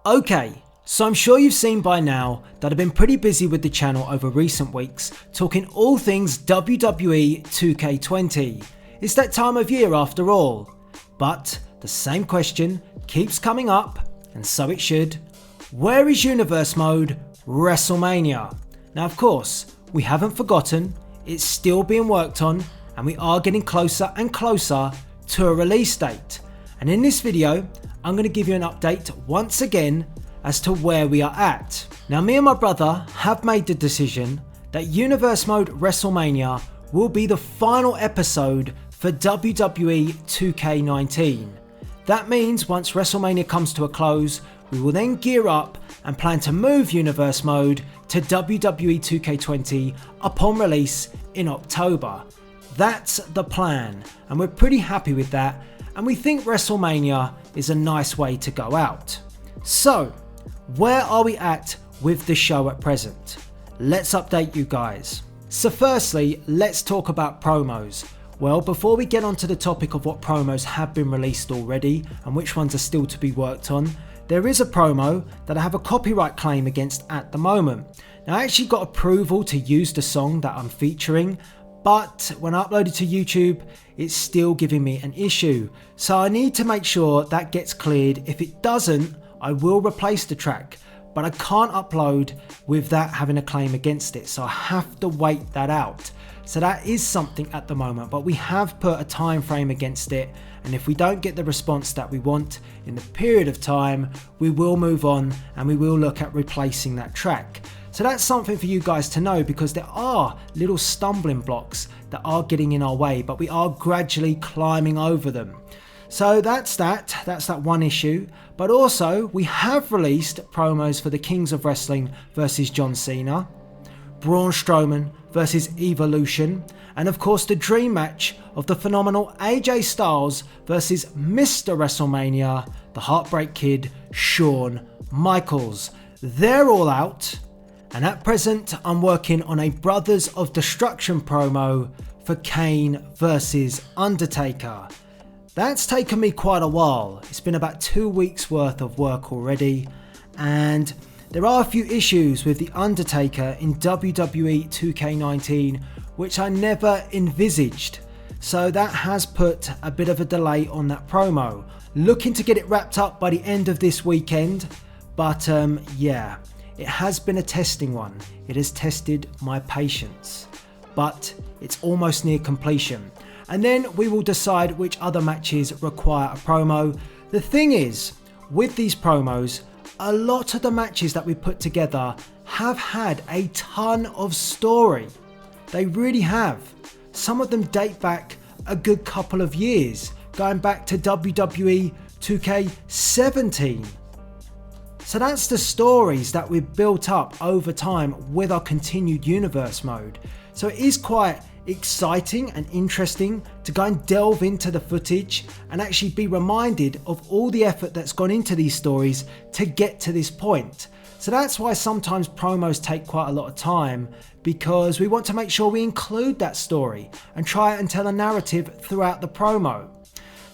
Okay, so I'm sure you've seen by now that I've been pretty busy with the channel over recent weeks, talking all things WWE 2K20. It's that time of year after all. But the same question keeps coming up, and so it should. Where is Universe Mode WrestleMania? Now of course, we haven't forgotten, it's still being worked on, and we are getting closer and closer to a release date. And in this video, I'm going to give you an update once again as to where we are at. Now me and my brother have made the decision that Universe Mode WrestleMania will be the final episode for WWE 2K19. That means once WrestleMania comes to a close, we will then gear up and plan to move Universe Mode to WWE 2K20 upon release in October. That's the plan, and we're pretty happy with that, and we think WrestleMania is a nice way to go out. So, where are we at with the show at present? Let's update you guys. So firstly, let's talk about promos. Well, before we get onto the topic of what promos have been released already and which ones are still to be worked on, there is a promo that I have a copyright claim against at the moment. Now I actually got approval to use the song that I'm featuring, but when I upload it to YouTube, it's still giving me an issue. So I need to make sure that gets cleared. If it doesn't, I will replace the track, but I can't upload with that having a claim against it. So I have to wait that out. So that is something at the moment, but we have put a time frame against it. And if we don't get the response that we want in the period of time, we will move on and we will look at replacing that track. So that's something for you guys to know, because there are little stumbling blocks that are getting in our way, but we are gradually climbing over them. So that's that one issue. But also we have released promos for the Kings of Wrestling versus John Cena, Braun Strowman versus Evolution, and of course the dream match of the phenomenal AJ Styles versus Mr. WrestleMania, the Heartbreak Kid, Shawn Michaels. They're all out. And at present, I'm working on a Brothers of Destruction promo for Kane versus Undertaker. That's taken me quite a while. It's been about 2 weeks worth of work already, and there are a few issues with the Undertaker in WWE 2K19 which I never envisaged. So that has put a bit of a delay on that promo. Looking to get it wrapped up by the end of this weekend, but yeah. It has been a testing one. It has tested my patience, but it's almost near completion. And then we will decide which other matches require a promo. The thing is, with these promos, a lot of the matches that we put together have had a ton of story. They really have. Some of them date back a good couple of years, going back to WWE 2K17. So that's the stories that we've built up over time with our continued Universe Mode. So it is quite exciting and interesting to go and delve into the footage and actually be reminded of all the effort that's gone into these stories to get to this point. So that's why sometimes promos take quite a lot of time, because we want to make sure we include that story and try and tell a narrative throughout the promo.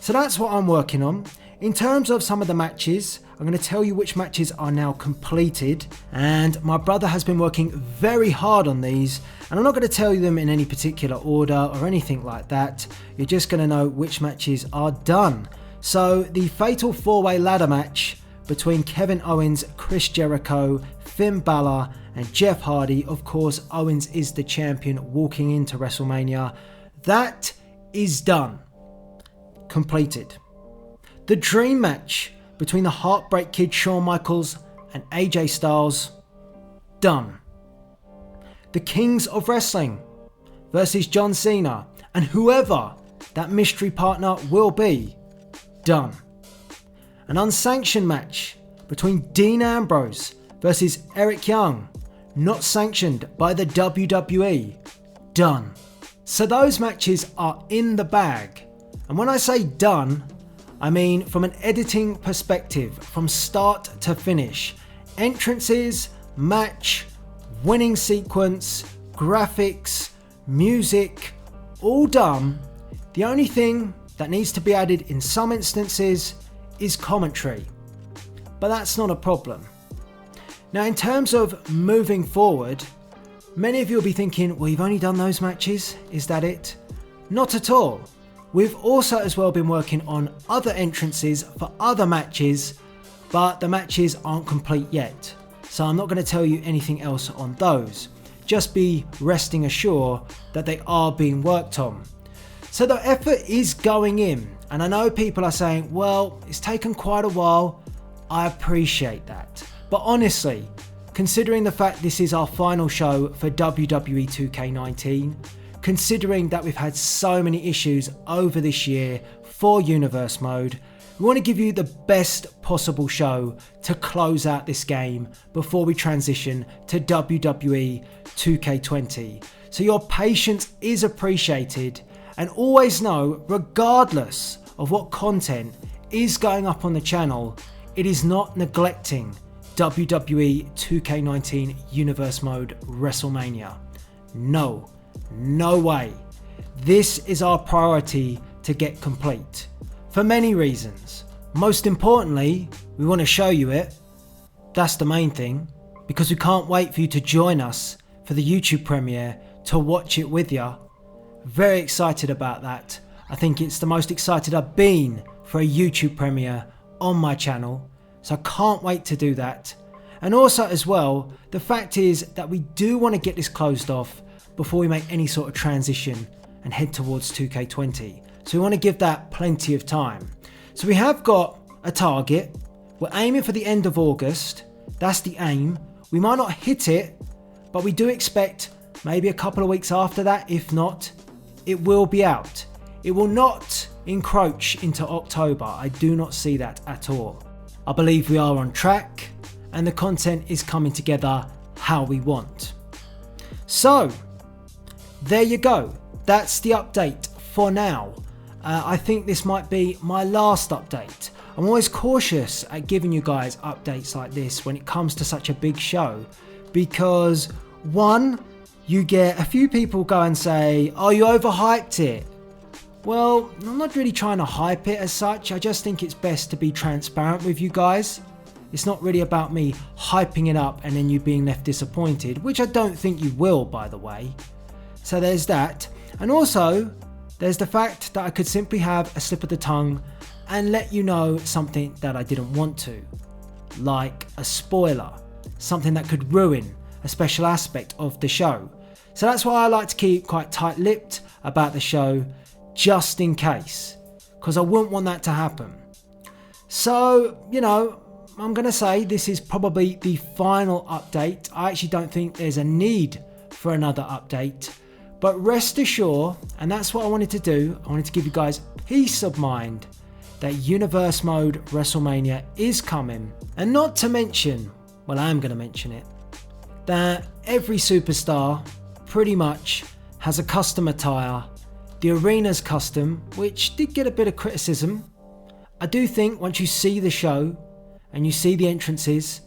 So that's what I'm working on. In terms of some of the matches, I'm going to tell you which matches are now completed, and my brother has been working very hard on these, and I'm not going to tell you them in any particular order or anything like that. You're just going to know which matches are done. So the Fatal 4-Way Ladder match between Kevin Owens, Chris Jericho, Finn Balor and Jeff Hardy. Of course, Owens is the champion walking into WrestleMania. That is done. Completed. The dream match between the Heartbreak Kid Shawn Michaels and AJ Styles, done. The Kings of Wrestling versus John Cena and whoever that mystery partner will be, done. An unsanctioned match between Dean Ambrose versus Eric Young, not sanctioned by the WWE, done. So those matches are in the bag, and when I say done, I mean from an editing perspective, from start to finish. Entrances, match, winning sequence, graphics, music, all done. The only thing that needs to be added in some instances is commentary. but that's not a problem. Now in terms of moving forward, many of you will be thinking, well, you've only done those matches, is that it? Not at all. We've also as well been working on other entrances for other matches, but the matches aren't complete yet. So I'm not going to tell you anything else on those. Just be resting assured that they are being worked on. So the effort is going in, and I know people are saying, well, it's taken quite a while. I appreciate that. But honestly, considering the fact this is our final show for WWE 2K19, considering that we've had so many issues over this year for Universe Mode, we want to give you the best possible show to close out this game before we transition to WWE 2K20. So your patience is appreciated, and always know, regardless of what content is going up on the channel, it is not neglecting WWE 2K19 Universe Mode WrestleMania. No way. This is our priority to get complete. For many reasons. Most importantly, we want to show you it. That's the main thing. Because we can't wait for you to join us for the YouTube premiere to watch it with you. Very excited about that. I think it's the most excited I've been for a YouTube premiere on my channel. So I can't wait to do that. And also as well, the fact is that we do want to get this closed off before we make any sort of transition and head towards 2K20. So we want to give that plenty of time. So we have got a target. We're aiming for the end of August. That's the aim. We might not hit it, but we do expect maybe a couple of weeks after that. If not, it will be out. It will not encroach into October. I do not see that at all. I believe we are on track and the content is coming together how we want. So there you go. That's the update for now. I think this might be my last update. I'm always cautious at giving you guys updates like this when it comes to such a big show, because one, you get a few people go and say, oh, you overhyped it. Well, I'm not really trying to hype it as such. I just think it's best to be transparent with you guys. It's not really about me hyping it up and then you being left disappointed, which I don't think you will, by the way. So there's that. And also, there's the fact that I could simply have a slip of the tongue and let you know something that I didn't want to. Like a spoiler. Something that could ruin a special aspect of the show. So that's why I like to keep quite tight-lipped about the show, just in case. Because I wouldn't want that to happen. So, you know, I'm going to say this is probably the final update. I actually don't think there's a need for another update. But rest assured, and that's what I wanted to do, I wanted to give you guys peace of mind that Universe Mode WrestleMania is coming. And not to mention, well, I am going to mention it, that every superstar pretty much has a custom attire. The arena's custom, which did get a bit of criticism. I do think once you see the show and you see the entrances,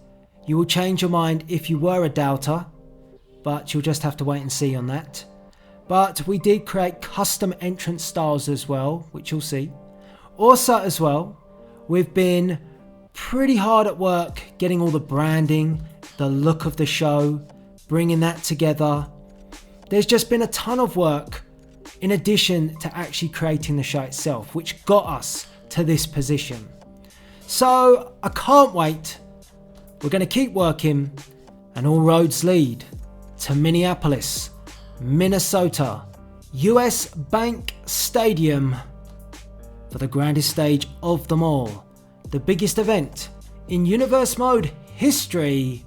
you will change your mind if you were a doubter, but you'll just have to wait and see on that. But we did create custom entrance styles as well, which you'll see. Also as well, we've been pretty hard at work getting all the branding, the look of the show, bringing that together. There's just been a ton of work in addition to actually creating the show itself, which got us to this position. So I can't wait. We're going to keep working, and all roads lead to Minneapolis, Minnesota, US Bank Stadium for the grandest stage of them all, the biggest event in Universe Mode history,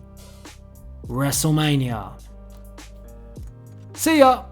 WrestleMania. See ya!